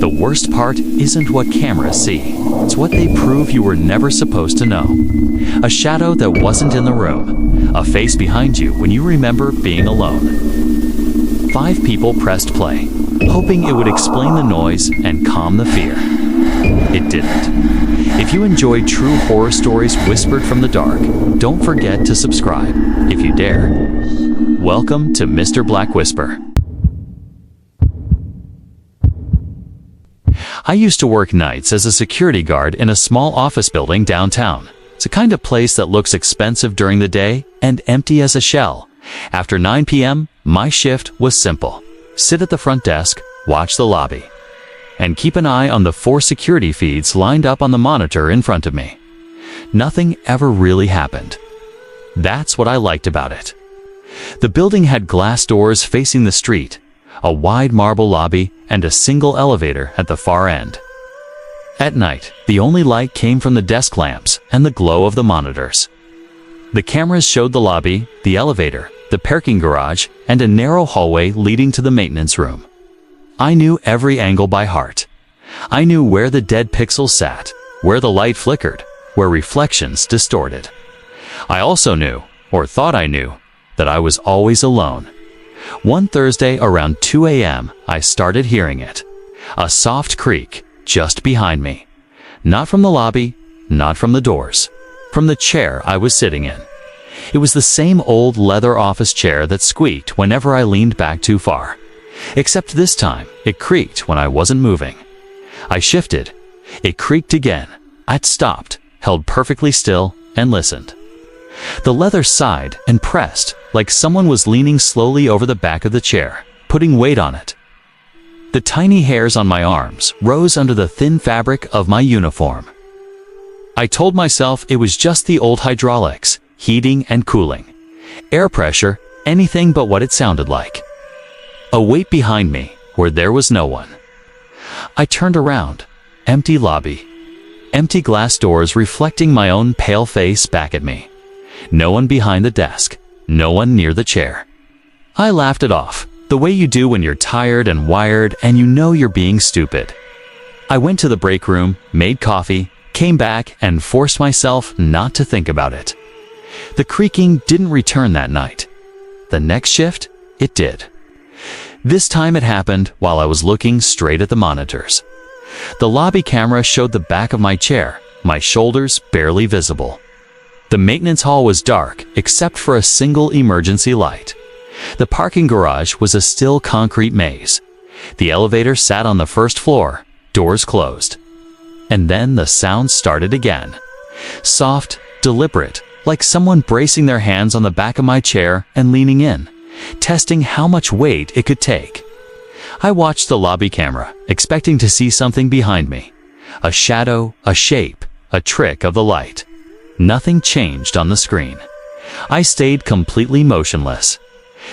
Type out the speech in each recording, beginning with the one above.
The worst part isn't what cameras see. It's what they prove you were never supposed to know. A shadow that wasn't in the room. A face behind you when you remember being alone. 5 people pressed play, hoping it would explain the noise and calm the fear. It didn't. If you enjoy true horror stories whispered from the dark, don't forget to subscribe, if you dare. Welcome to Mr. BlackWhisper. I used to work nights as a security guard in a small office building downtown. It's a kind of place that looks expensive during the day and empty as a shell. After 9 p.m., my shift was simple. Sit at the front desk, watch the lobby, and keep an eye on the 4 security feeds lined up on the monitor in front of me. Nothing ever really happened. That's what I liked about it. The building had glass doors facing the street, a wide marble lobby, and a single elevator at the far end. At night, the only light came from the desk lamps and the glow of the monitors. The cameras showed the lobby, the elevator, the parking garage, and a narrow hallway leading to the maintenance room. I knew every angle by heart. I knew where the dead pixels sat, where the light flickered, where reflections distorted. I also knew, or thought I knew, that I was always alone. One Thursday around 2 a.m., I started hearing it. A soft creak just behind me. Not from the lobby, not from the doors. From the chair I was sitting in. It was the same old leather office chair that squeaked whenever I leaned back too far. Except this time, it creaked when I wasn't moving. I shifted. It creaked again. I'd stopped, held perfectly still, and listened. The leather sighed and pressed, like someone was leaning slowly over the back of the chair, putting weight on it. The tiny hairs on my arms rose under the thin fabric of my uniform. I told myself it was just the old hydraulics, heating and cooling. Air pressure, anything but what it sounded like. A weight behind me, where there was no one. I turned around. Empty lobby. Empty glass doors reflecting my own pale face back at me. No one behind the desk. No one near the chair. I laughed it off, the way you do when you're tired and wired and you know you're being stupid. I went to the break room, made coffee, came back, and forced myself not to think about it. The creaking didn't return that night. The next shift, it did. This time it happened while I was looking straight at the monitors. The lobby camera showed the back of my chair, my shoulders barely visible. The maintenance hall was dark except for a single emergency light. The parking garage was a still concrete maze. The elevator sat on the first floor, doors closed. And then the sound started again. Soft, deliberate, like someone bracing their hands on the back of my chair and leaning in, testing how much weight it could take. I watched the lobby camera, expecting to see something behind me. A shadow, a shape, a trick of the light. Nothing changed on the screen. I stayed completely motionless.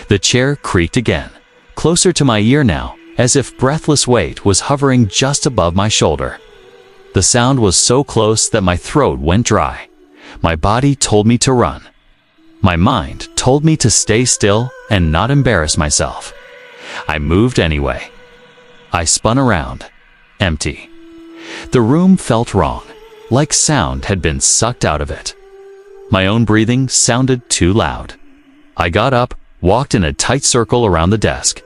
The chair creaked again, closer to my ear now, as if breathless weight was hovering just above my shoulder. The sound was so close that my throat went dry. My body told me to run. My mind told me to stay still and not embarrass myself. I moved anyway. I spun around. Empty. The room felt wrong. Like sound had been sucked out of it. My own breathing sounded too loud. I got up, walked in a tight circle around the desk.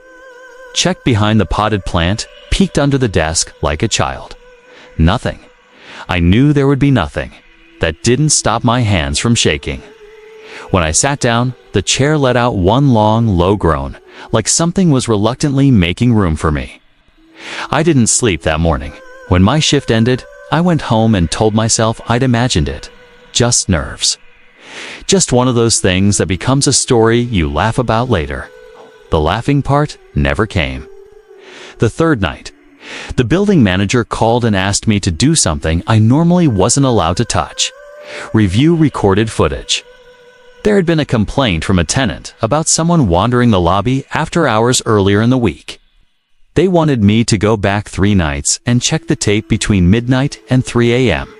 Checked behind the potted plant, peeked under the desk like a child. Nothing. I knew there would be nothing. That didn't stop my hands from shaking. When I sat down, the chair let out one long, low groan, like something was reluctantly making room for me. I didn't sleep that morning. When my shift ended, I went home and told myself I'd imagined it. Just nerves. Just one of those things that becomes a story you laugh about later. The laughing part never came. The third night, the building manager called and asked me to do something I normally wasn't allowed to touch. Review recorded footage. There had been a complaint from a tenant about someone wandering the lobby after hours earlier in the week. They wanted me to go back 3 nights and check the tape between midnight and 3 a.m.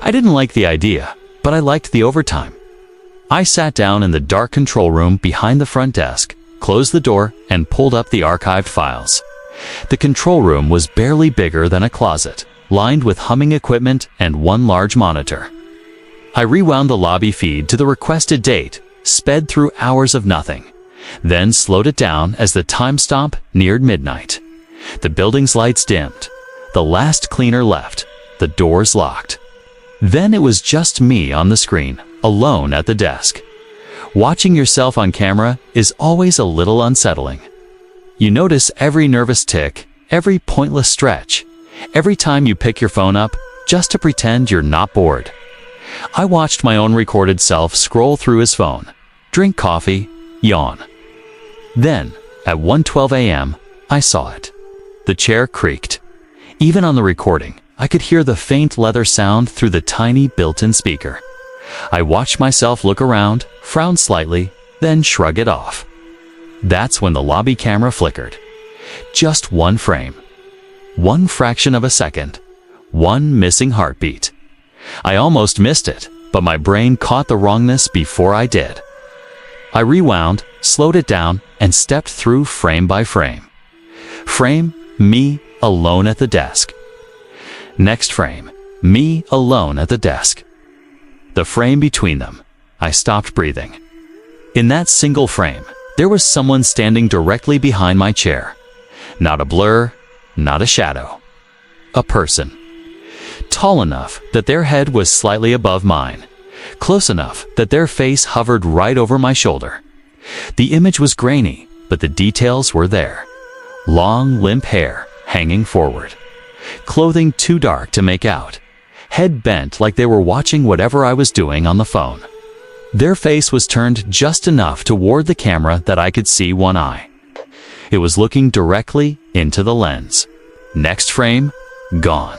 I didn't like the idea, but I liked the overtime. I sat down in the dark control room behind the front desk, closed the door, and pulled up the archived files. The control room was barely bigger than a closet, lined with humming equipment and one large monitor. I rewound the lobby feed to the requested date, sped through hours of nothing, then slowed it down as the time stamp neared midnight. The building's lights dimmed. The last cleaner left. The doors locked. Then it was just me on the screen, alone at the desk. Watching yourself on camera is always a little unsettling. You notice every nervous tick, every pointless stretch, every time you pick your phone up just to pretend you're not bored. I watched my own recorded self scroll through his phone, drink coffee, yawn. Then, at 1:12 a.m., I saw it. The chair creaked. Even on the recording, I could hear the faint leather sound through the tiny built-in speaker. I watched myself look around, frown slightly, then shrug it off. That's when the lobby camera flickered. Just one frame. One fraction of a second. One missing heartbeat. I almost missed it, but my brain caught the wrongness before I did. I rewound, slowed it down, and stepped through frame by frame. Frame, me, alone at the desk. Next frame, me, alone at the desk. The frame between them, I stopped breathing. In that single frame, there was someone standing directly behind my chair. Not a blur, not a shadow. A person. Tall enough that their head was slightly above mine. Close enough that their face hovered right over my shoulder. The image was grainy, but the details were there. Long, limp hair hanging forward. Clothing too dark to make out. Head bent like they were watching whatever I was doing on the phone. Their face was turned just enough toward the camera that I could see one eye. It was looking directly into the lens. Next frame, gone.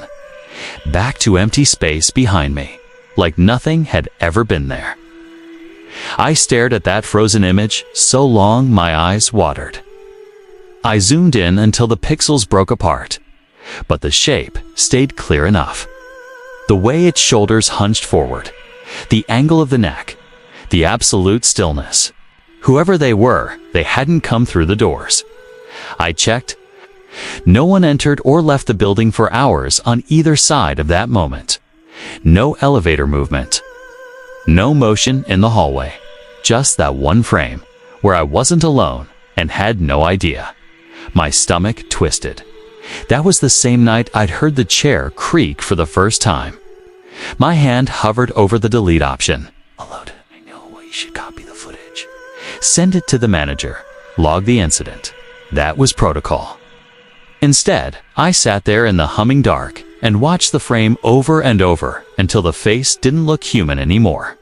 Back to empty space behind me, like nothing had ever been there. I stared at that frozen image so long my eyes watered. I zoomed in until the pixels broke apart, but the shape stayed clear enough. The way its shoulders hunched forward, the angle of the neck, the absolute stillness. Whoever they were, they hadn't come through the doors. I checked. No one entered or left the building for hours on either side of that moment. No elevator movement. No motion in the hallway. Just that one frame, where I wasn't alone and had no idea. My stomach twisted. That was the same night I'd heard the chair creak for the first time. My hand hovered over the delete option. Alert, I know you should copy the footage. Send it to the manager. Log the incident. That was protocol. Instead, I sat there in the humming dark and watched the frame over and over until the face didn't look human anymore.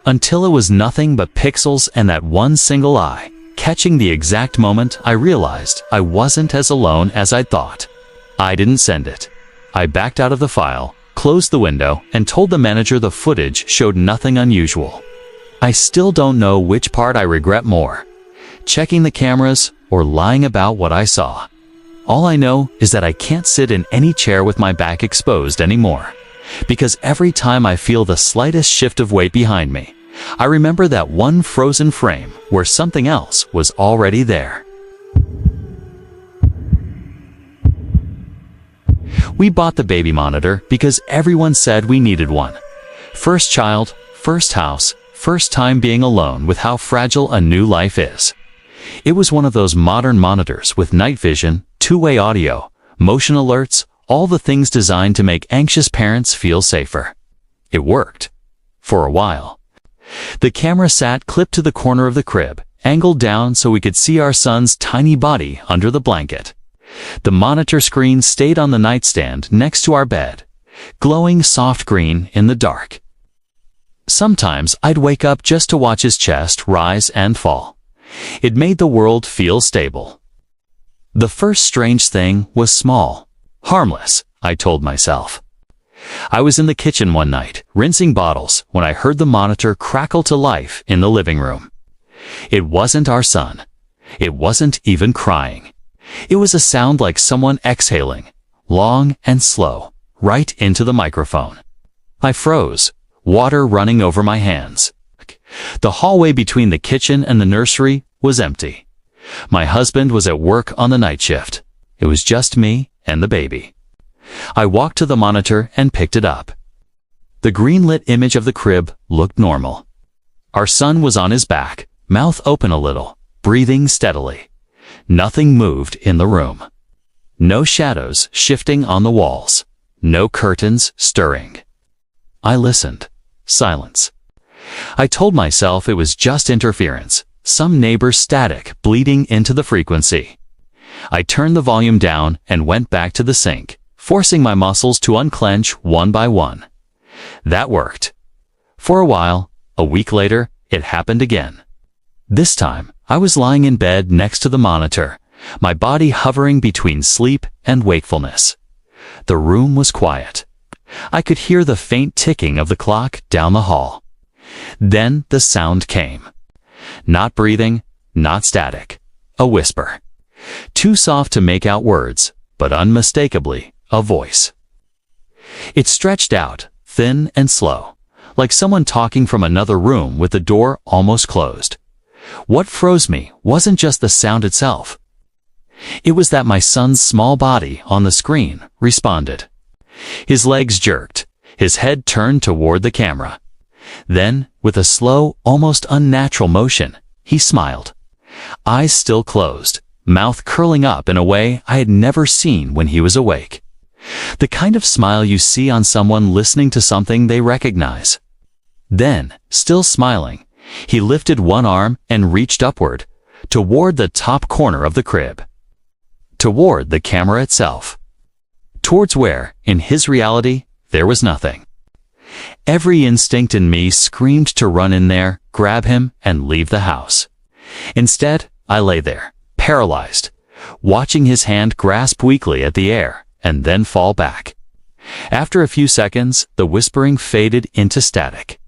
Until it was nothing but pixels and that one single eye, catching the exact moment I realized I wasn't as alone as I'd thought. I didn't send it. I backed out of the file, closed the window, and told the manager the footage showed nothing unusual. I still don't know which part I regret more, checking the cameras or lying about what I saw. All I know is that I can't sit in any chair with my back exposed anymore, because every time I feel the slightest shift of weight behind me, I remember that one frozen frame where something else was already there. We bought the baby monitor because everyone said we needed one. First child, first house, first time being alone with how fragile a new life is. It was one of those modern monitors with night vision, two-way audio, motion alerts, all the things designed to make anxious parents feel safer. It worked. For a while. The camera sat clipped to the corner of the crib, angled down so we could see our son's tiny body under the blanket. The monitor screen stayed on the nightstand next to our bed, glowing soft green in the dark. Sometimes I'd wake up just to watch his chest rise and fall. It made the world feel stable. The first strange thing was small. Harmless, I told myself. I was in the kitchen one night, rinsing bottles, when I heard the monitor crackle to life in the living room. It wasn't our son. It wasn't even crying. It was a sound like someone exhaling, long and slow, right into the microphone. I froze, water running over my hands. The hallway between the kitchen and the nursery was empty. My husband was at work on the night shift. It was just me and the baby. I walked to the monitor and picked it up. The green-lit image of the crib looked normal. Our son was on his back, mouth open a little, breathing steadily. Nothing moved in the room. No shadows shifting on the walls. No curtains stirring. I listened. Silence. I told myself it was just interference, some neighbor's static bleeding into the frequency. I turned the volume down and went back to the sink, forcing my muscles to unclench one by one. That worked. For a while, a week later, it happened again. This time, I was lying in bed next to the monitor, my body hovering between sleep and wakefulness. The room was quiet. I could hear the faint ticking of the clock down the hall. Then the sound came. Not breathing, not static. A whisper. Too soft to make out words, but unmistakably a voice. It stretched out, thin and slow, like someone talking from another room with the door almost closed. What froze me wasn't just the sound itself. It was that my son's small body on the screen responded. His legs jerked, his head turned toward the camera. Then, with a slow, almost unnatural motion, he smiled. Eyes still closed, mouth curling up in a way I had never seen when he was awake. The kind of smile you see on someone listening to something they recognize. Then, still smiling, he lifted one arm and reached upward, toward the top corner of the crib. Toward the camera itself. Towards where, in his reality, there was nothing. Every instinct in me screamed to run in there, grab him, and leave the house. Instead, I lay there, paralyzed, watching his hand grasp weakly at the air, and then fall back. After a few seconds, the whispering faded into static.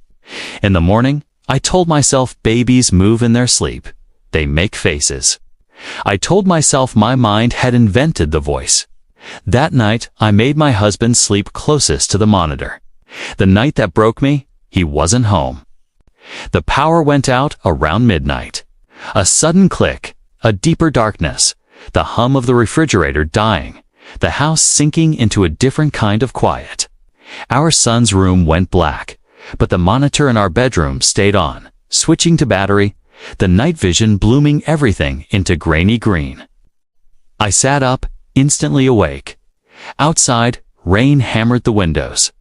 In the morning, I told myself babies move in their sleep. They make faces. I told myself my mind had invented the voice. That night, I made my husband sleep closest to the monitor. The night that broke me, he wasn't home. The power went out around midnight. A sudden click, a deeper darkness, the hum of the refrigerator dying, the house sinking into a different kind of quiet. Our son's room went black, but the monitor in our bedroom stayed on, switching to battery, the night vision blooming everything into grainy green. I sat up, instantly awake. Outside, rain hammered the windows.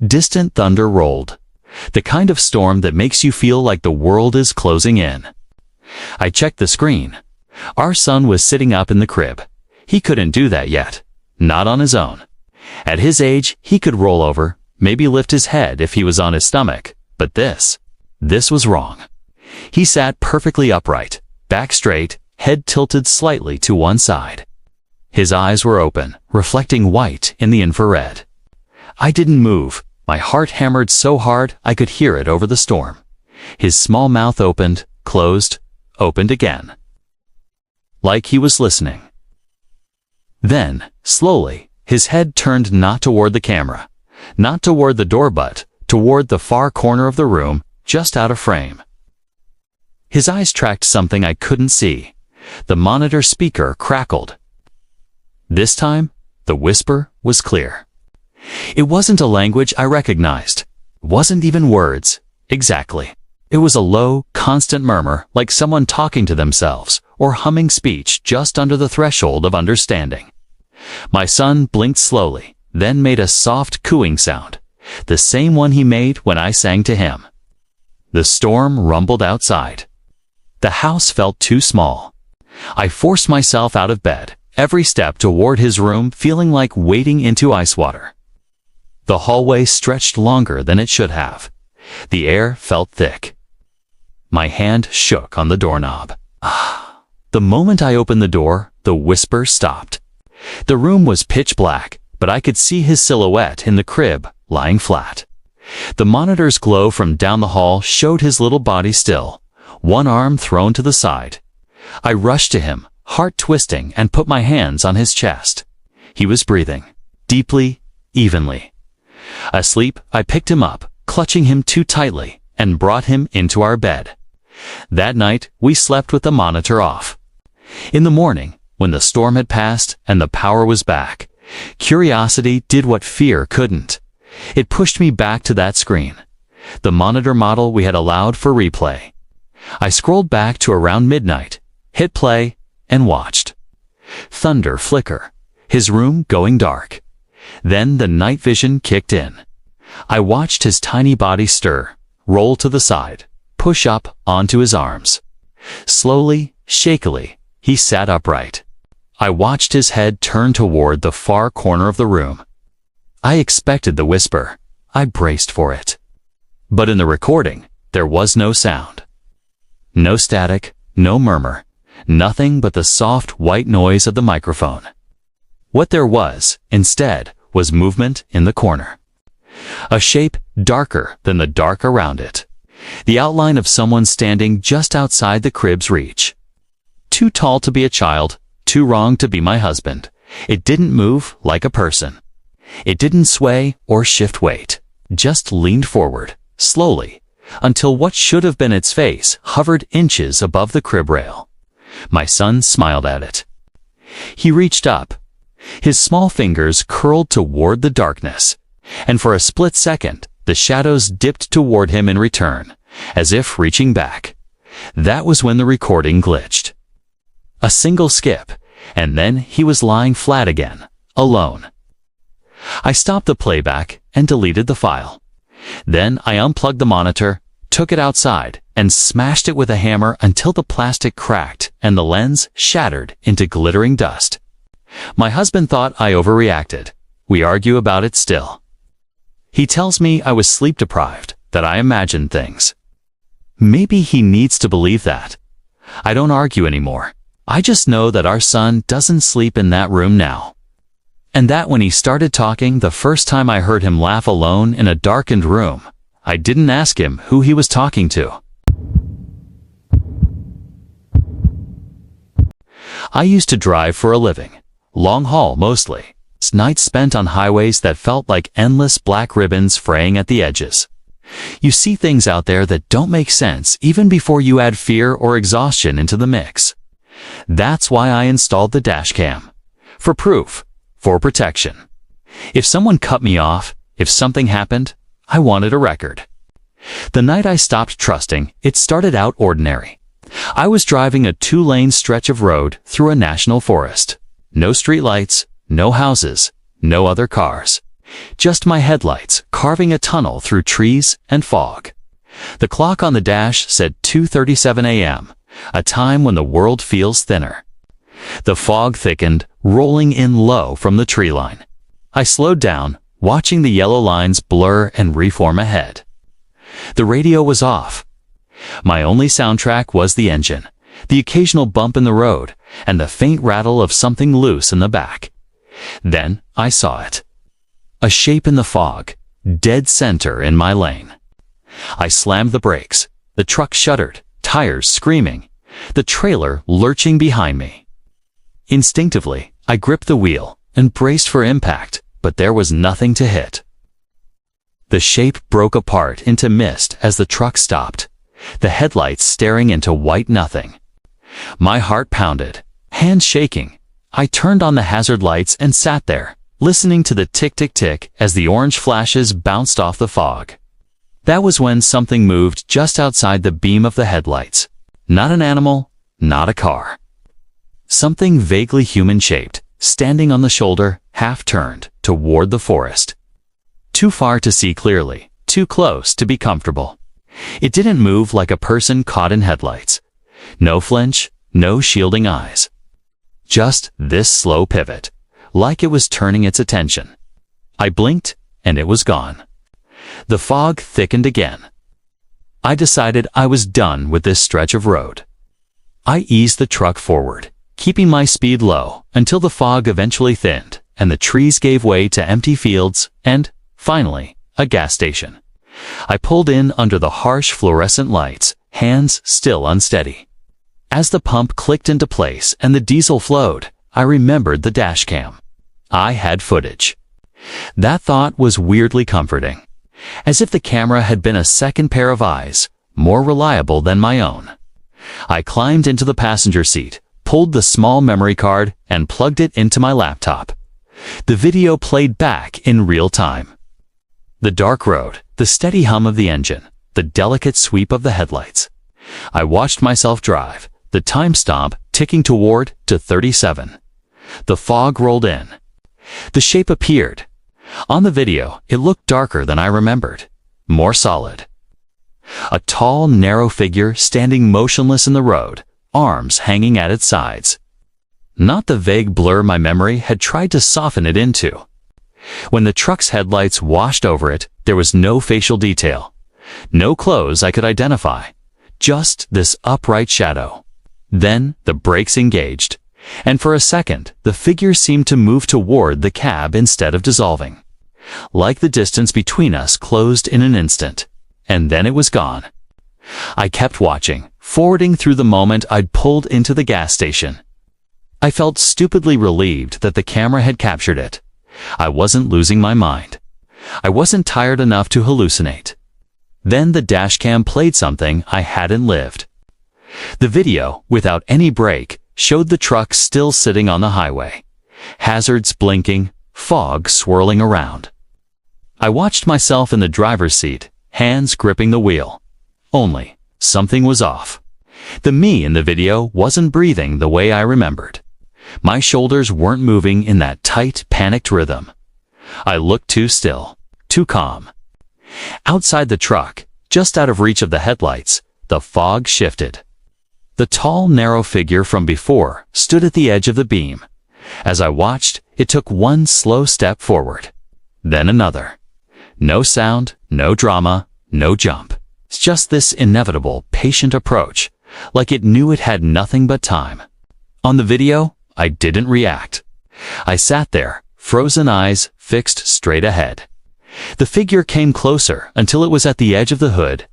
Distant thunder rolled, the kind of storm that makes you feel like the world is closing in. I checked the screen. Our son was sitting up in the crib. He couldn't do that yet, not on his own. At his age, he could roll over, maybe lift his head if he was on his stomach, but this was wrong. He sat perfectly upright, back straight, head tilted slightly to one side. His eyes were open, reflecting white in the infrared. I didn't move. My heart hammered so hard I could hear it over the storm. His small mouth opened, closed, opened again. Like he was listening. Then, slowly, his head turned not toward the camera, not toward the door but toward the far corner of the room, just out of frame. His eyes tracked something I couldn't see. The monitor speaker crackled. This time, the whisper was clear. It wasn't a language I recognized. It wasn't even words, exactly. It was a low, constant murmur like someone talking to themselves or humming speech just under the threshold of understanding. My son blinked slowly, then made a soft cooing sound, the same one he made when I sang to him. The storm rumbled outside. The house felt too small. I forced myself out of bed, every step toward his room feeling like wading into ice water. The hallway stretched longer than it should have. The air felt thick. My hand shook on the doorknob. The moment I opened the door, the whisper stopped. The room was pitch black, but I could see his silhouette in the crib, lying flat. The monitor's glow from down the hall showed his little body still, one arm thrown to the side. I rushed to him, heart twisting, and put my hands on his chest. He was breathing, deeply, evenly. Asleep, I picked him up, clutching him too tightly, and brought him into our bed. That night, we slept with the monitor off. In the morning, when the storm had passed and the power was back, curiosity did what fear couldn't. It pushed me back to that screen, the monitor model we had allowed for replay. I scrolled back to around midnight, hit play, and watched. Thunder flicker, his room going dark. Then the night vision kicked in. I watched his tiny body stir, roll to the side, push up onto his arms. Slowly, shakily, he sat upright. I watched his head turn toward the far corner of the room. I expected the whisper. I braced for it. But in the recording, there was no sound. No static, no murmur, nothing but the soft white noise of the microphone. What there was, instead, was movement in the corner. A shape darker than the dark around it. The outline of someone standing just outside the crib's reach. Too tall to be a child, too wrong to be my husband. It didn't move like a person. It didn't sway or shift weight. Just leaned forward, slowly, until what should have been its face hovered inches above the crib rail. My son smiled at it. He reached up. His small fingers curled toward the darkness, and for a split second, the shadows dipped toward him in return, as if reaching back. That was when the recording glitched. A single skip, and then he was lying flat again, alone. I stopped the playback and deleted the file. Then I unplugged the monitor, took it outside, and smashed it with a hammer until the plastic cracked and the lens shattered into glittering dust. My husband thought I overreacted. We argue about it still. He tells me I was sleep deprived, that I imagined things. Maybe he needs to believe that. I don't argue anymore. I just know that our son doesn't sleep in that room now. And that when he started talking the first time I heard him laugh alone in a darkened room, I didn't ask him who he was talking to. I used to drive for a living. Long haul mostly. Nights spent on highways that felt like endless black ribbons fraying at the edges. You see things out there that don't make sense even before you add fear or exhaustion into the mix. That's why I installed the dashcam. For proof. For protection. If someone cut me off, if something happened, I wanted a record. The night I stopped trusting, it started out ordinary. I was driving a 2-lane stretch of road through a national forest. No streetlights, no houses, no other cars. Just my headlights carving a tunnel through trees and fog. The clock on the dash said 2:37 a.m., a time when the world feels thinner. The fog thickened, rolling in low from the tree line. I slowed down, watching the yellow lines blur and reform ahead. The radio was off. My only soundtrack was the engine, the occasional bump in the road, and the faint rattle of something loose in the back. Then I saw it. A shape in the fog, dead center in my lane. I slammed the brakes. The truck shuddered, tires screaming, the trailer lurching behind me. Instinctively, I gripped the wheel and braced for impact, but there was nothing to hit. The shape broke apart into mist as the truck stopped, the headlights staring into white nothing. My heart pounded, hands shaking. I turned on the hazard lights and sat there, listening to the tick-tick-tick as the orange flashes bounced off the fog. That was when something moved just outside the beam of the headlights. Not an animal, not a car. Something vaguely human-shaped, standing on the shoulder, half-turned, toward the forest. Too far to see clearly, too close to be comfortable. It didn't move like a person caught in headlights. No flinch, no shielding eyes. Just this slow pivot, like it was turning its attention. I blinked, and it was gone. The fog thickened again. I decided I was done with this stretch of road. I eased the truck forward, keeping my speed low until the fog eventually thinned and the trees gave way to empty fields and, finally, a gas station. I pulled in under the harsh fluorescent lights, hands still unsteady. As the pump clicked into place and the diesel flowed, I remembered the dashcam. I had footage. That thought was weirdly comforting, as if the camera had been a second pair of eyes, more reliable than my own. I climbed into the passenger seat, pulled the small memory card, and plugged it into my laptop. The video played back in real time. The dark road, the steady hum of the engine, the delicate sweep of the headlights. I watched myself drive, the time stamp ticking toward to 37. The fog rolled in. The shape appeared. On the video, it looked darker than I remembered, more solid. A tall, narrow figure standing motionless in the road, arms hanging at its sides. Not the vague blur my memory had tried to soften it into. When the truck's headlights washed over it, there was no facial detail, no clothes I could identify, just this upright shadow. Then the brakes engaged, and for a second, the figure seemed to move toward the cab instead of dissolving. Like the distance between us closed in an instant, and then it was gone. I kept watching, forwarding through the moment I'd pulled into the gas station. I felt stupidly relieved that the camera had captured it. I wasn't losing my mind. I wasn't tired enough to hallucinate. Then the dashcam played something I hadn't lived. The video, without any break, showed the truck still sitting on the highway. Hazards blinking, fog swirling around. I watched myself in the driver's seat, hands gripping the wheel. Only, something was off. The me in the video wasn't breathing the way I remembered. My shoulders weren't moving in that tight, panicked rhythm. I looked too still, too calm. Outside the truck, just out of reach of the headlights, the fog shifted. The tall, narrow figure from before stood at the edge of the beam. As I watched, it took one slow step forward, then another. No sound, no drama, no jump. It's just this inevitable, patient approach, like it knew it had nothing but time. On the video, I didn't react. I sat there, frozen eyes fixed straight ahead. The figure came closer until it was at the edge of the hood,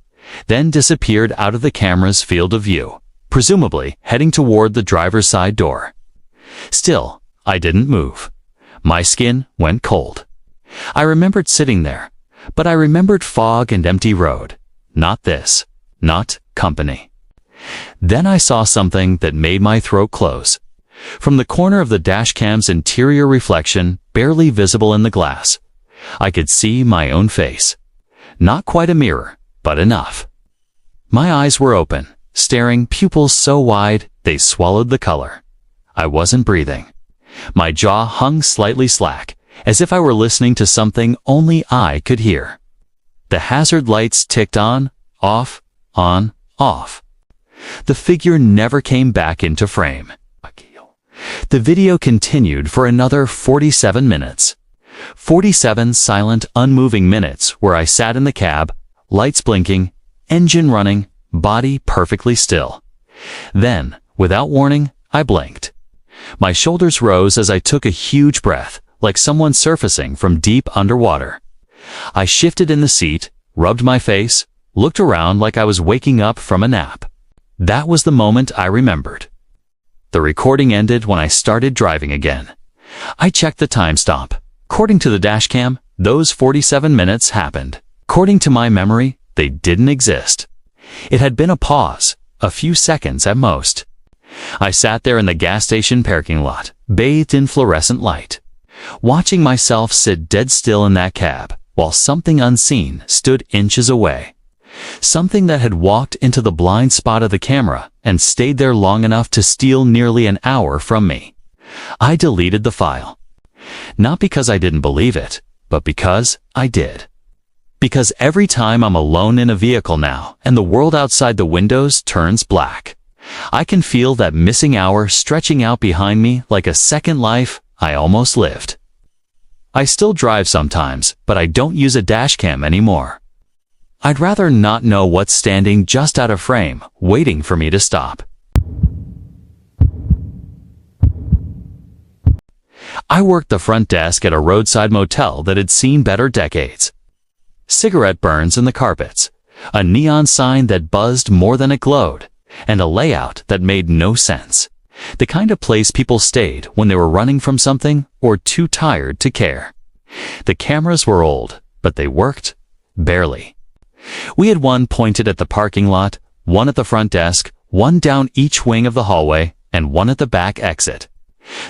then disappeared out of the camera's field of view, presumably heading toward the driver's side door. Still, I didn't move. My skin went cold. I remembered sitting there, but I remembered fog and empty road. Not this. Not company. Then I saw something that made my throat close. From the corner of the dashcam's interior reflection, barely visible in the glass, I could see my own face. Not quite a mirror, but enough. My eyes were open, staring, pupils so wide they swallowed the color. I wasn't breathing. My jaw hung slightly slack, as if I were listening to something only I could hear. The hazard lights ticked on, off, on, off. The figure never came back into frame. The video continued for another 47 minutes. 47 silent, unmoving minutes where I sat in the cab, lights blinking, engine running, body perfectly still. Then, without warning, I blinked. My shoulders rose as I took a huge breath, like someone surfacing from deep underwater. I shifted in the seat, rubbed my face, looked around like I was waking up from a nap. That was the moment I remembered. The recording ended when I started driving again. I checked the timestamp. According to the dashcam, those 47 minutes happened. According to my memory, they didn't exist. It had been a pause, a few seconds at most. I sat there in the gas station parking lot, bathed in fluorescent light, watching myself sit dead still in that cab, while something unseen stood inches away. Something that had walked into the blind spot of the camera and stayed there long enough to steal nearly an hour from me. I deleted the file. Not because I didn't believe it, but because I did. Because every time I'm alone in a vehicle now and the world outside the windows turns black, I can feel that missing hour stretching out behind me like a second life I almost lived. I still drive sometimes, but I don't use a dashcam anymore. I'd rather not know what's standing just out of frame, waiting for me to stop. I worked the front desk at a roadside motel that had seen better decades. Cigarette burns in the carpets, a neon sign that buzzed more than it glowed, and a layout that made no sense. The kind of place people stayed when they were running from something or too tired to care. The cameras were old, but they worked, barely. We had one pointed at the parking lot, one at the front desk, one down each wing of the hallway, and one at the back exit.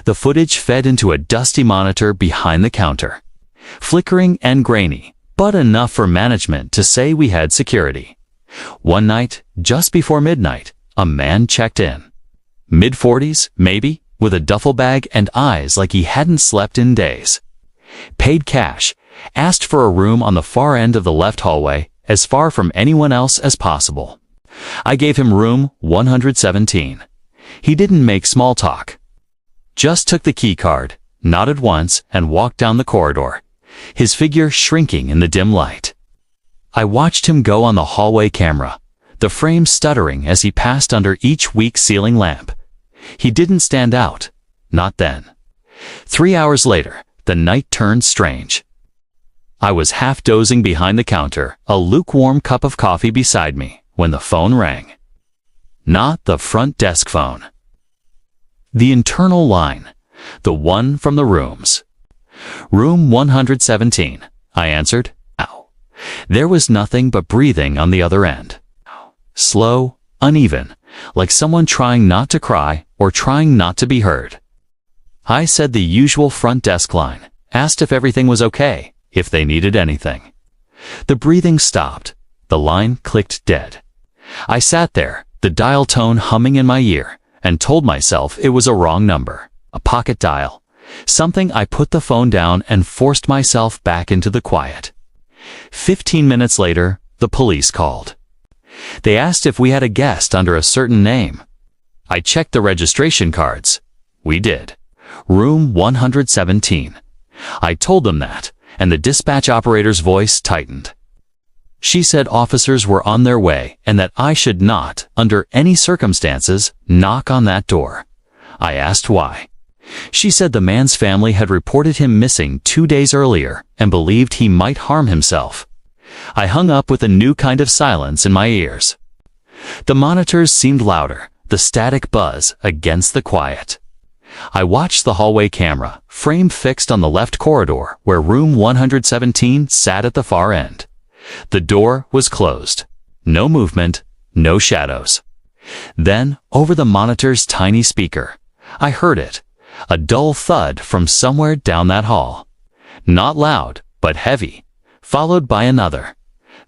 The footage fed into a dusty monitor behind the counter. Flickering and grainy, but enough for management to say we had security. One night, just before midnight, a man checked in. Mid-40s, maybe, with a duffel bag and eyes like he hadn't slept in days. Paid cash, asked for a room on the far end of the left hallway, as far from anyone else as possible. I gave him room 117. He didn't make small talk. Just took the key card, nodded once, and walked down the corridor, his figure shrinking in the dim light. I watched him go on the hallway camera, the frame stuttering as he passed under each weak ceiling lamp. He didn't stand out, not then. 3 hours later, the night turned strange. I was half dozing behind the counter, a lukewarm cup of coffee beside me, when the phone rang. Not the front desk phone. The internal line, the one from the rooms. Room 117, I answered. Ow. There was nothing but breathing on the other end. Slow, uneven, like someone trying not to cry or trying not to be heard. I said the usual front desk line, asked if everything was okay, if they needed anything. The breathing stopped. The line clicked dead. I sat there, the dial tone humming in my ear, and told myself it was a wrong number, a pocket dial, something I put the phone down and forced myself back into the quiet. 15 minutes later, the police called. They asked if we had a guest under a certain name. I checked the registration cards. We did. Room 117. I told them that, and the dispatch operator's voice tightened. She said officers were on their way and that I should not, under any circumstances, knock on that door. I asked why. She said the man's family had reported him missing 2 days earlier and believed he might harm himself. I hung up with a new kind of silence in my ears. The monitors seemed louder, the static buzz against the quiet. I watched the hallway camera, frame fixed on the left corridor where room 117 sat at the far end. The door was closed. No movement, no shadows. Then, over the monitor's tiny speaker, I heard it, a dull thud from somewhere down that hall. Not loud, but heavy, followed by another,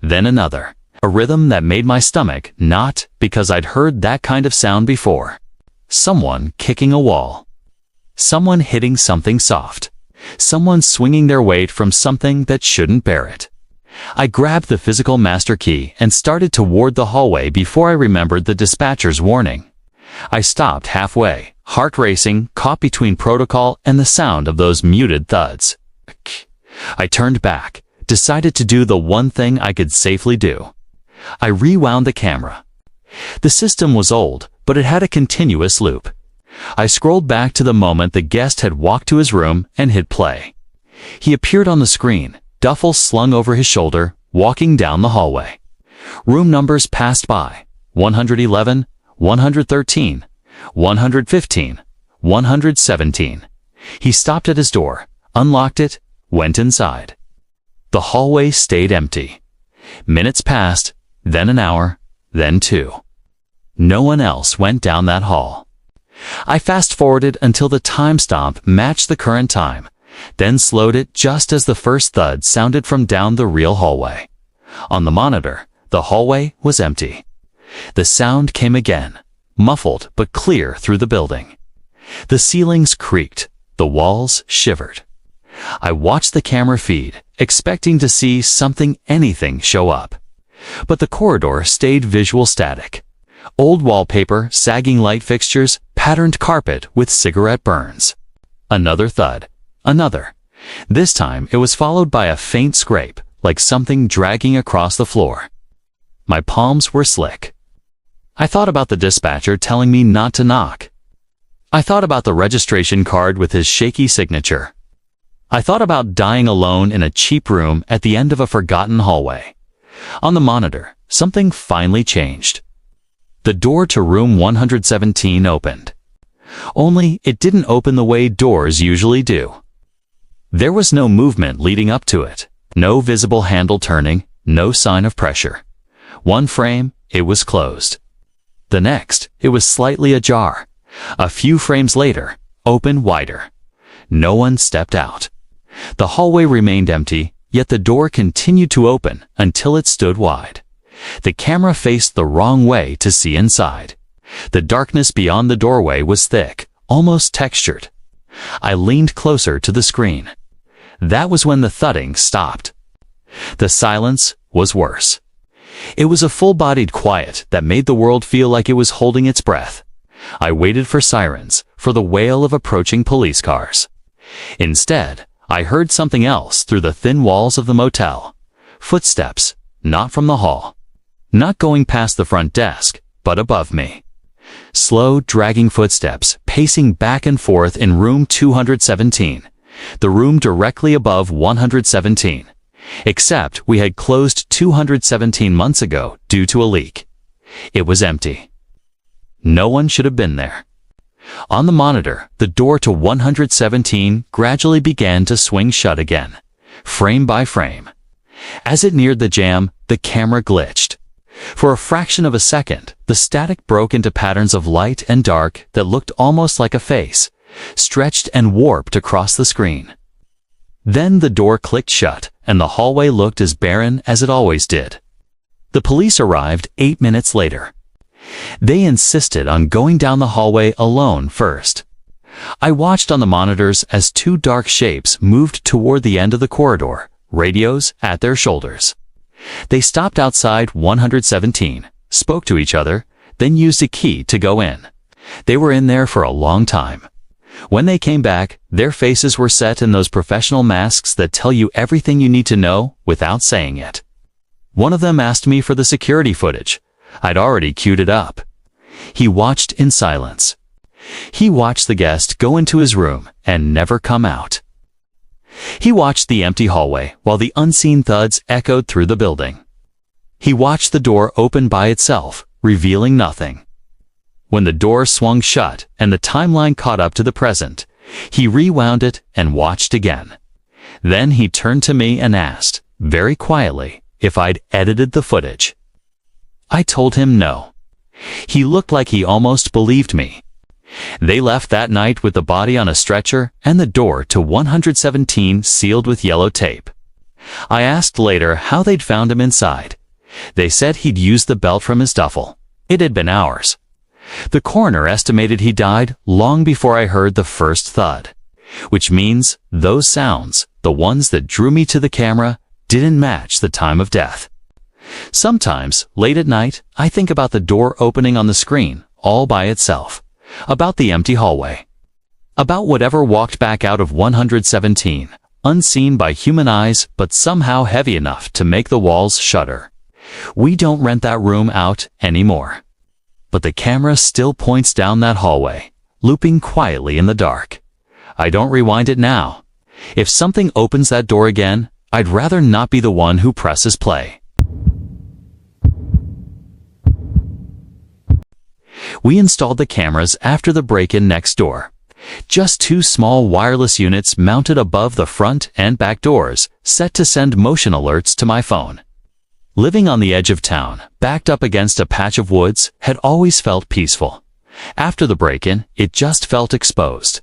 then another, a rhythm that made my stomach knot because I'd heard that kind of sound before. Someone kicking a wall. Someone hitting something soft. Someone swinging their weight from something that shouldn't bear it. I grabbed the physical master key and started toward the hallway before I remembered the dispatcher's warning. I stopped halfway, heart racing, caught between protocol and the sound of those muted thuds. I turned back, decided to do the one thing I could safely do. I rewound the camera. The system was old, but it had a continuous loop. I scrolled back to the moment the guest had walked to his room and hit play. He appeared on the screen, duffel slung over his shoulder, walking down the hallway. Room numbers passed by: 111, 113, 115, 117. He stopped at his door, unlocked it, went inside. The hallway stayed empty. Minutes passed, then an hour, then 2. No one else went down that hall. I fast-forwarded until the time stamp matched the current time, then slowed it just as the first thud sounded from down the real hallway. On the monitor, the hallway was empty. The sound came again, muffled but clear through the building. The ceilings creaked, the walls shivered. I watched the camera feed, expecting to see anything show up. But the corridor stayed visual static. Old wallpaper, sagging light fixtures, patterned carpet with cigarette burns. Another thud. Another. This time it was followed by a faint scrape, like something dragging across the floor. My palms were slick. I thought about the dispatcher telling me not to knock. I thought about the registration card with his shaky signature. I thought about dying alone in a cheap room at the end of a forgotten hallway. On the monitor, something finally changed. The door to room 117 opened. Only it didn't open the way doors usually do. There was no movement leading up to it, no visible handle turning, no sign of pressure. One frame, it was closed. The next, it was slightly ajar, A few frames later, opened wider. No one stepped out. The hallway remained empty, yet the door continued to open until it stood wide. The camera faced the wrong way to see inside. The darkness beyond the doorway was thick, almost textured. I leaned closer to the screen. That was when the thudding stopped. The silence was worse. It was a full-bodied quiet that made the world feel like it was holding its breath. I waited for sirens, for the wail of approaching police cars. Instead, I heard something else through the thin walls of the motel. Footsteps, not from the hall. Not going past the front desk, but above me. Slow, dragging footsteps, pacing back and forth in room 217, the room directly above 117. Except we had closed 217 months ago due to a leak. It was empty. No one should have been there. On the monitor, the door to 117 gradually began to swing shut again, frame by frame. As it neared the jamb, the camera glitched. For a fraction of a second, the static broke into patterns of light and dark that looked almost like a face, stretched and warped across the screen. Then the door clicked shut, and the hallway looked as barren as it always did. The police arrived 8 minutes later. They insisted on going down the hallway alone first. I watched on the monitors as two dark shapes moved toward the end of the corridor, radios at their shoulders. They stopped outside 117, spoke to each other, then used a key to go in. They were in there for a long time. When they came back, their faces were set in those professional masks that tell you everything you need to know without saying it. One of them asked me for the security footage. I'd already queued it up. He watched in silence. He watched the guest go into his room and never come out. He watched the empty hallway while the unseen thuds echoed through the building. He watched the door open by itself, revealing nothing. When the door swung shut and the timeline caught up to the present, he rewound it and watched again. Then he turned to me and asked, very quietly, if I'd edited the footage. I told him no. He looked like he almost believed me. They left that night with the body on a stretcher and the door to 117 sealed with yellow tape. I asked later how they'd found him inside. They said he'd used the belt from his duffel. It had been hours. The coroner estimated he died long before I heard the first thud, which means those sounds, the ones that drew me to the camera, didn't match the time of death. Sometimes, late at night, I think about the door opening on the screen, all by itself, about the empty hallway, about whatever walked back out of 117, unseen by human eyes but somehow heavy enough to make the walls shudder. We don't rent that room out anymore. But the camera still points down that hallway, looping quietly in the dark. I don't rewind it now. If something opens that door again, I'd rather not be the one who presses play. We installed the cameras after the break-in next door. Just two small wireless units mounted above the front and back doors, set to send motion alerts to my phone. Living on the edge of town, backed up against a patch of woods, had always felt peaceful. After the break-in, it just felt exposed.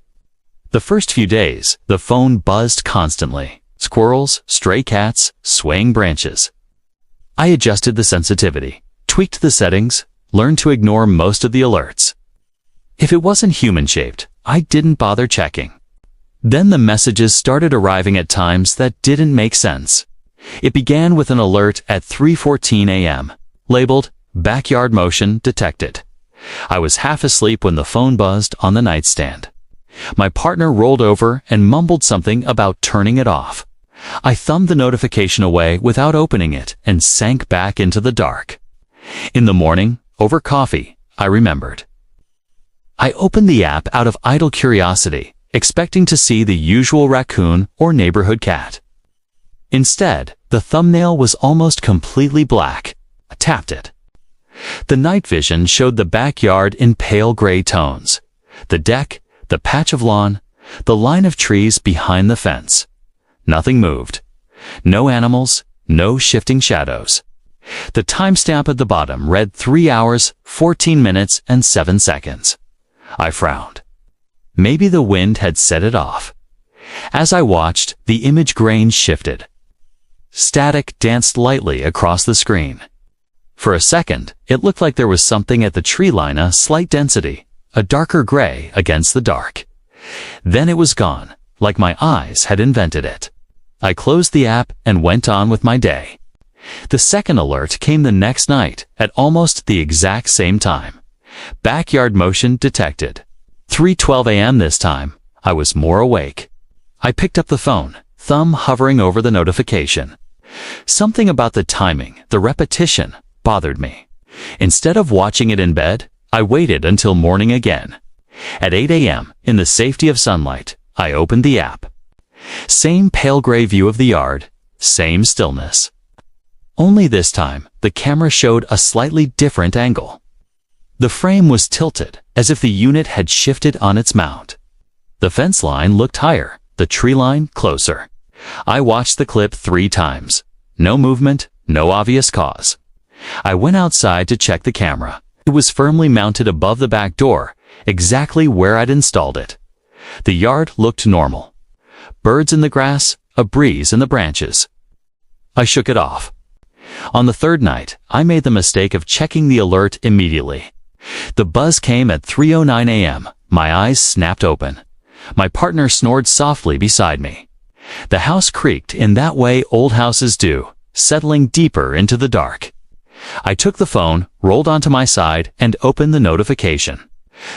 The first few days, the phone buzzed constantly. Squirrels, stray cats, swaying branches. I adjusted the sensitivity, tweaked the settings, learned to ignore most of the alerts. If it wasn't human-shaped, I didn't bother checking. Then the messages started arriving at times that didn't make sense. It began with an alert at 3:14 a.m., labeled "Backyard Motion Detected." I was half asleep when the phone buzzed on the nightstand. My partner rolled over and mumbled something about turning it off. I thumbed the notification away without opening it and sank back into the dark. In the morning, over coffee, I remembered. I opened the app out of idle curiosity, expecting to see the usual raccoon or neighborhood cat. Instead, the thumbnail was almost completely black. I tapped it. The night vision showed the backyard in pale gray tones. The deck, the patch of lawn, the line of trees behind the fence. Nothing moved. No animals, no shifting shadows. The timestamp at the bottom read 3 hours, 14 minutes, and 7 seconds. I frowned. Maybe the wind had set it off. As I watched, the image grain shifted. Static danced lightly across the screen. For a second, it looked like there was something at the tree line, a slight density, a darker gray against the dark. Then it was gone, like my eyes had invented it. I closed the app and went on with my day. The second alert came the next night at almost the exact same time. Backyard motion detected. 3:12 a.m. this time. I was more awake. I picked up the phone, thumb hovering over the notification. Something about the timing, the repetition, bothered me. Instead of watching it in bed, I waited until morning again. At 8 a.m., in the safety of sunlight, I opened the app. Same pale gray view of the yard, same stillness. Only this time, the camera showed a slightly different angle. The frame was tilted, as if the unit had shifted on its mount. The fence line looked higher, the tree line closer. I watched the clip 3 times. No movement, no obvious cause. I went outside to check the camera. It was firmly mounted above the back door, exactly where I'd installed it. The yard looked normal. Birds in the grass, a breeze in the branches. I shook it off. On the third night, I made the mistake of checking the alert immediately. The buzz came at 3:09 a.m. My eyes snapped open. My partner snored softly beside me. The house creaked in that way old houses do, settling deeper into the dark. I took the phone, rolled onto my side, and opened the notification.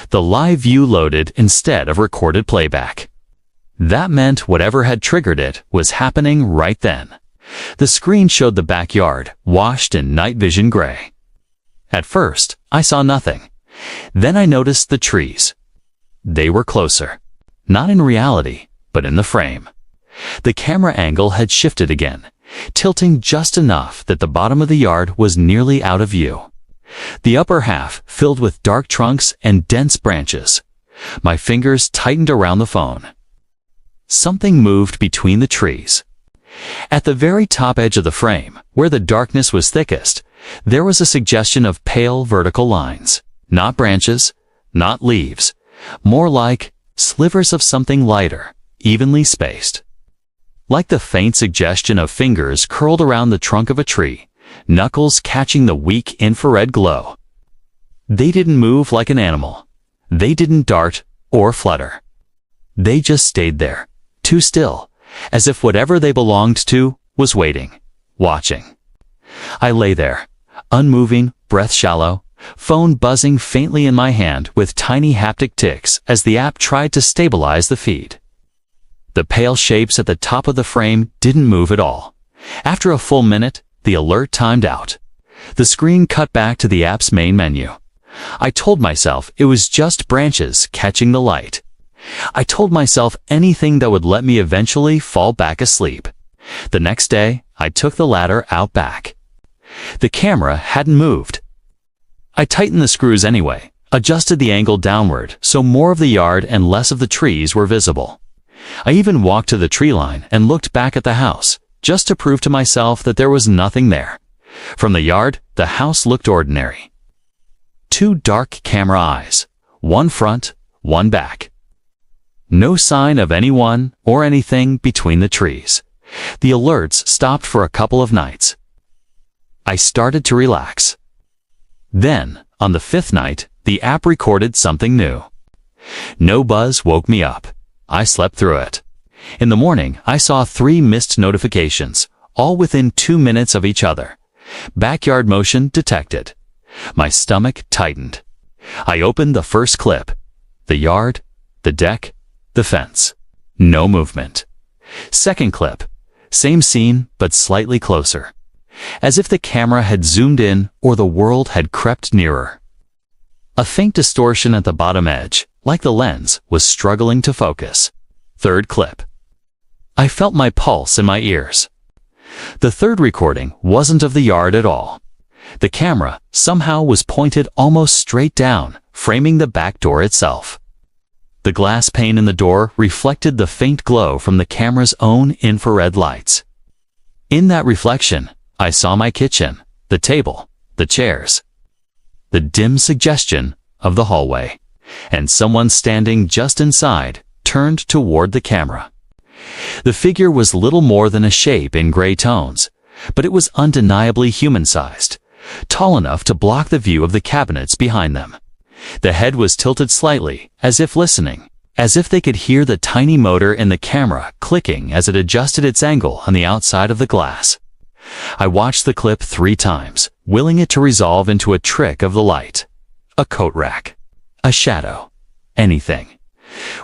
The live view loaded instead of recorded playback. That meant whatever had triggered it was happening right then. The screen showed the backyard, washed in night vision gray. At first, I saw nothing. Then I noticed the trees. They were closer. Not in reality, but in the frame. The camera angle had shifted again, tilting just enough that the bottom of the yard was nearly out of view. The upper half filled with dark trunks and dense branches. My fingers tightened around the phone. Something moved between the trees. At the very top edge of the frame, where the darkness was thickest, there was a suggestion of pale vertical lines. Not branches, not leaves. More like slivers of something lighter, evenly spaced. Like the faint suggestion of fingers curled around the trunk of a tree, knuckles catching the weak infrared glow. They didn't move like an animal. They didn't dart or flutter. They just stayed there, too still, as if whatever they belonged to was waiting, watching. I lay there, unmoving, breath shallow, phone buzzing faintly in my hand with tiny haptic ticks as the app tried to stabilize the feed. The pale shapes at the top of the frame didn't move at all. After a full minute, the alert timed out. The screen cut back to the app's main menu. I told myself it was just branches catching the light. I told myself anything that would let me eventually fall back asleep. The next day, I took the ladder out back. The camera hadn't moved. I tightened the screws anyway, adjusted the angle downward so more of the yard and less of the trees were visible. I even walked to the tree line and looked back at the house, just to prove to myself that there was nothing there. From the yard, the house looked ordinary. 2 dark camera eyes, one front, one back. No sign of anyone or anything between the trees. The alerts stopped for a couple of nights. I started to relax. Then, on the 5th night, the app recorded something new. No buzz woke me up. I slept through it. In the morning, I saw 3 missed notifications, all within 2 minutes of each other. Backyard motion detected. My stomach tightened. I opened the first clip. The yard, the deck, the fence. No movement. Second clip. Same scene, but slightly closer. As if the camera had zoomed in or the world had crept nearer. A faint distortion at the bottom edge, like the lens was struggling to focus. Third clip. I felt my pulse in my ears. The third recording wasn't of the yard at all. The camera somehow was pointed almost straight down, framing the back door itself. The glass pane in the door reflected the faint glow from the camera's own infrared lights. In that reflection, I saw my kitchen, the table, the chairs. The dim suggestion of the hallway. and someone standing just inside turned toward the camera. The figure was little more than a shape in gray tones, but it was undeniably human-sized, tall enough to block the view of the cabinets behind them. The head was tilted slightly, as if listening, as if they could hear the tiny motor in the camera clicking as it adjusted its angle on the outside of the glass. I watched the clip 3 times, willing it to resolve into a trick of the light. A coat rack. A shadow. Anything.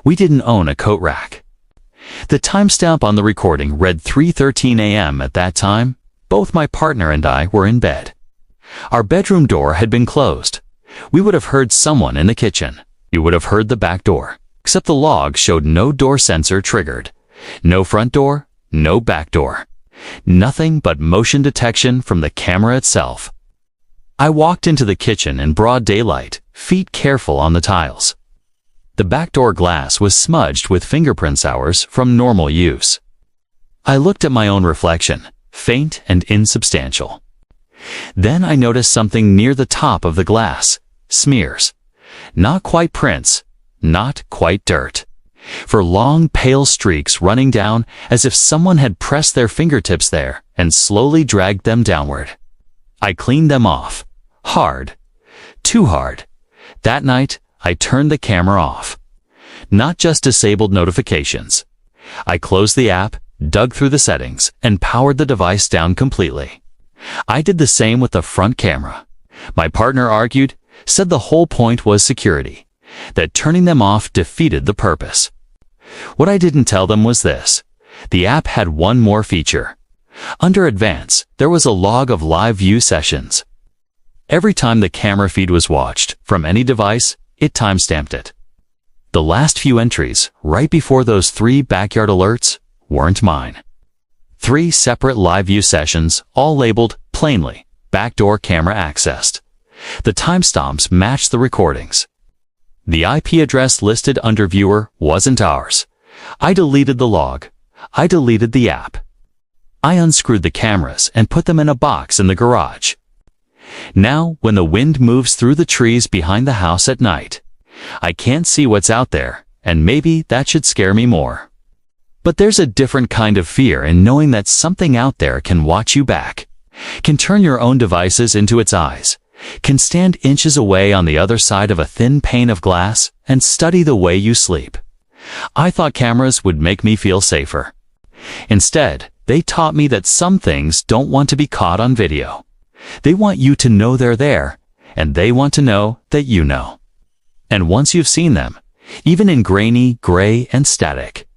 We didn't own a coat rack. The timestamp on the recording read 3:13 a.m. At that time, both my partner and I were in bed. Our bedroom door had been closed. We would have heard someone in the kitchen. You would have heard the back door, except the log showed no door sensor triggered. No front door, no back door. Nothing but motion detection from the camera itself. I walked into the kitchen in broad daylight, feet careful on the tiles. The back door glass was smudged with fingerprint hours from normal use. I looked at my own reflection, faint and insubstantial. Then I noticed something near the top of the glass. Smears. Not quite prints, not quite dirt. For long pale streaks running down as if someone had pressed their fingertips there and slowly dragged them downward. I cleaned them off. Hard. Too hard. That night, I turned the camera off. Not just disabled notifications. I closed the app, dug through the settings, and powered the device down completely. I did the same with the front camera. My partner argued, said the whole point was security, that turning them off defeated the purpose. What I didn't tell them was this. The app had one more feature. Under Advanced, there was a log of live view sessions. Every time the camera feed was watched, from any device, it timestamped it. The last few entries, right before those 3 backyard alerts, weren't mine. 3 separate live view sessions, all labeled, plainly, backdoor camera accessed. The timestamps matched the recordings. The IP address listed under viewer wasn't ours. I deleted the log. I deleted the app. I unscrewed the cameras and put them in a box in the garage. Now, when the wind moves through the trees behind the house at night, I can't see what's out there, and maybe that should scare me more. But there's a different kind of fear in knowing that something out there can watch you back, can turn your own devices into its eyes, can stand inches away on the other side of a thin pane of glass and study the way you sleep. I thought cameras would make me feel safer. Instead, they taught me that some things don't want to be caught on video. They want you to know they're there, and they want to know that you know. And once you've seen them, even in grainy, gray, and static,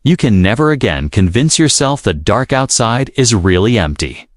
you can never again convince yourself the dark outside is really empty.